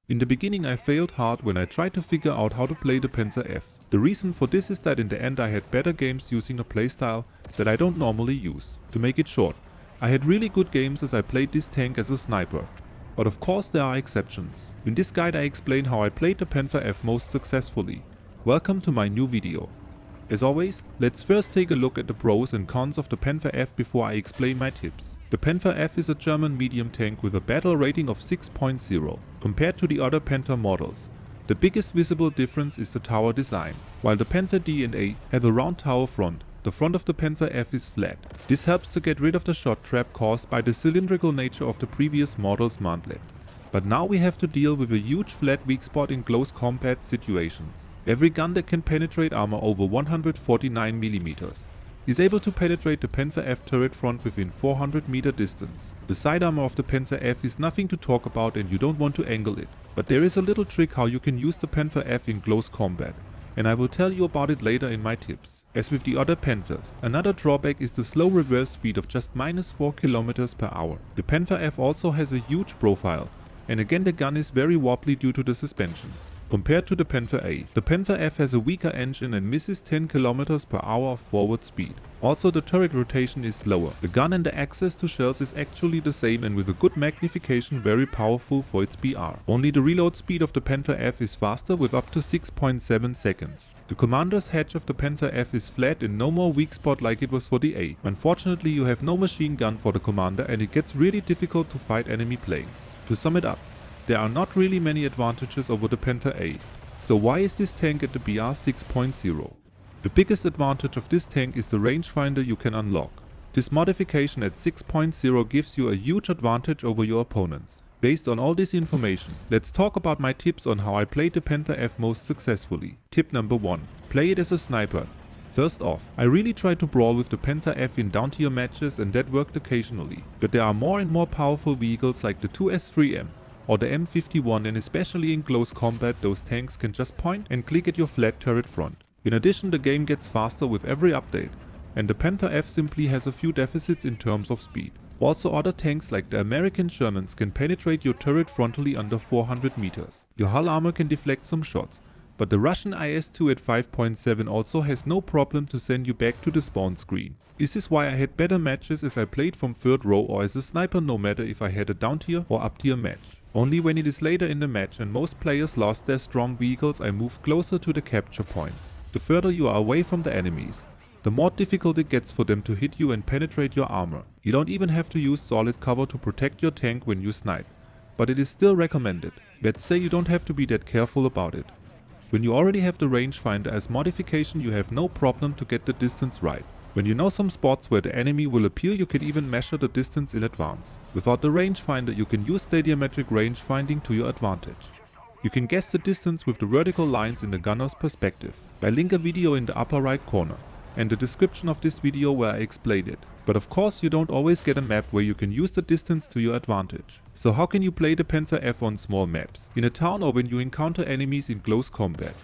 In the beginning I failed hard when I tried to figure out how to play the Panther F. The reason for this is that in the end I had better games using a playstyle that I don't normally use. To make it short, I had really good games as I played this tank as a sniper. But of course there are exceptions. In this guide I explain how I played the Panther F most successfully. Welcome to my new video. As always, let's first take a look at the pros and cons of the Panther F before I explain my tips. The Panther F is a German medium tank with a battle rating of 6.0. Compared to the other Panther models, the biggest visible difference is the tower design. While the Panther D and A have a round tower front, the front of the Panther F is flat. This helps to get rid of the shot trap caused by the cylindrical nature of the previous model's mantlet. But now we have to deal with a huge flat weak spot in close combat situations. Every gun that can penetrate armor over 149mm is able to penetrate the Panther F turret front within 400 meter distance. The side armor of the Panther F is nothing to talk about and you don't want to angle it. But there is a little trick how you can use the Panther F in close combat, and I will tell you about it later in my tips. As with the other Panthers, another drawback is the slow reverse speed of just -4 km/h. The Panther F also has a huge profile, and again the gun is very wobbly due to the suspensions. Compared to the Panther A, the Panther F has a weaker engine and misses 10 km/h of forward speed. Also the turret rotation is slower. The gun and the access to shells is actually the same and with a good magnification very powerful for its BR. Only the reload speed of the Panther F is faster with up to 6.7 seconds. The commander's hatch of the Panther F is flat and no more weak spot like it was for the A. Unfortunately you have no machine gun for the commander and it gets really difficult to fight enemy planes. To sum it up, there are not really many advantages over the Panther A. So why is this tank at the BR 6.0? The biggest advantage of this tank is the rangefinder you can unlock. This modification at 6.0 gives you a huge advantage over your opponents. Based on all this information, let's talk about my tips on how I played the Panther F most successfully. Tip number 1. Play it as a sniper. First off, I really try to brawl with the Panther F in down tier matches and that worked occasionally. But there are more and more powerful vehicles like the 2S3M or the M51 and especially in close combat those tanks can just point and click at your flat turret front. In addition the game gets faster with every update and the Panther F simply has a few deficits in terms of speed. Also other tanks like the American Shermans can penetrate your turret frontally under 400 meters. Your hull armor can deflect some shots, but the Russian IS-2 at 5.7 also has no problem to send you back to the spawn screen. This is why I had better matches as I played from third row or as a sniper no matter if I had a down tier or up tier match. Only when it is later in the match and most players lost their strong vehicles I move closer to the capture points. The further you are away from the enemies, the more difficult it gets for them to hit you and penetrate your armor. You don't even have to use solid cover to protect your tank when you snipe, but it is still recommended. Let's say you don't have to be that careful about it. When you already have the rangefinder as modification you have no problem to get the distance right. When you know some spots where the enemy will appear you can even measure the distance in advance. Without the rangefinder you can use Stadiametric rangefinding to your advantage. You can guess the distance with the vertical lines in the gunner's perspective. I link a video in the upper right corner and the description of this video where I explain it. But of course you don't always get a map where you can use the distance to your advantage. So how can you play the Panther F on small maps? In a town or when you encounter enemies in close combat?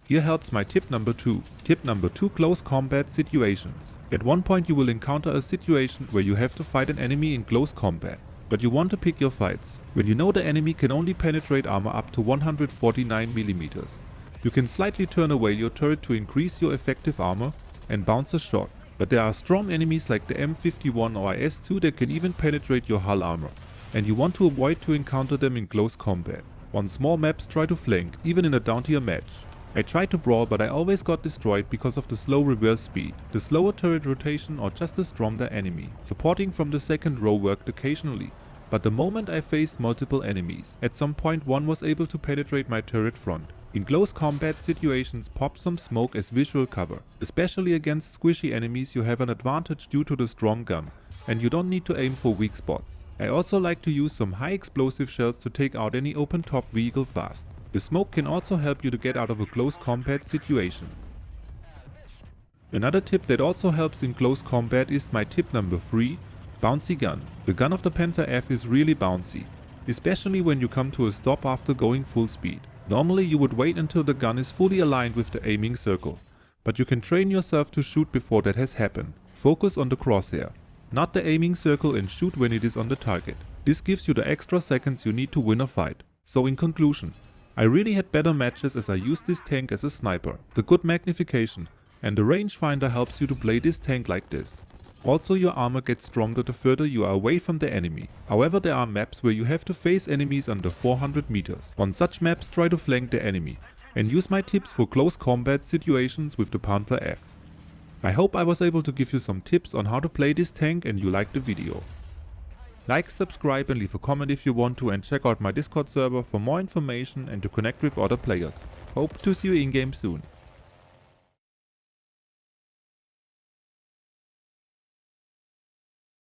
Here helps my tip number 2. Tip number 2: close combat situations. At one point you will encounter a situation where you have to fight an enemy in close combat. But you want to pick your fights. When you know the enemy can only penetrate armor up to 149mm, you can slightly turn away your turret to increase your effective armor and bounce a shot. But there are strong enemies like the M51 or IS-2 that can even penetrate your hull armor, and you want to avoid to encounter them in close combat. On small maps try to flank, even in a down tier match. I tried to brawl but I always got destroyed because of the slow reverse speed, the slower turret rotation or just a stronger enemy. Supporting from the second row worked occasionally, but the moment I faced multiple enemies, at some point one was able to penetrate my turret front. In close combat situations pop some smoke as visual cover. Especially against squishy enemies you have an advantage due to the strong gun and you don't need to aim for weak spots. I also like to use some high explosive shells to take out any open top vehicle fast. The smoke can also help you to get out of a close combat situation. Another tip that also helps in close combat is my tip number 3, Bouncy gun. The gun of the Panther F is really bouncy, especially when you come to a stop after going full speed. Normally you would wait until the gun is fully aligned with the aiming circle, but you can train yourself to shoot before that has happened. Focus on the crosshair, not the aiming circle, and shoot when it is on the target. This gives you the extra seconds you need to win a fight. So in conclusion, I really had better matches as I used this tank as a sniper. The good magnification and the rangefinder helps you to play this tank like this. Also, your armor gets stronger the further you are away from the enemy. However, there are maps where you have to face enemies under 400 meters. On such maps, try to flank the enemy and use my tips for close combat situations with the Panther F. I hope I was able to give you some tips on how to play this tank and you liked the video. Like, subscribe and leave a comment if you want to, and check out my Discord server for more information and to connect with other players. Hope to see you in game soon.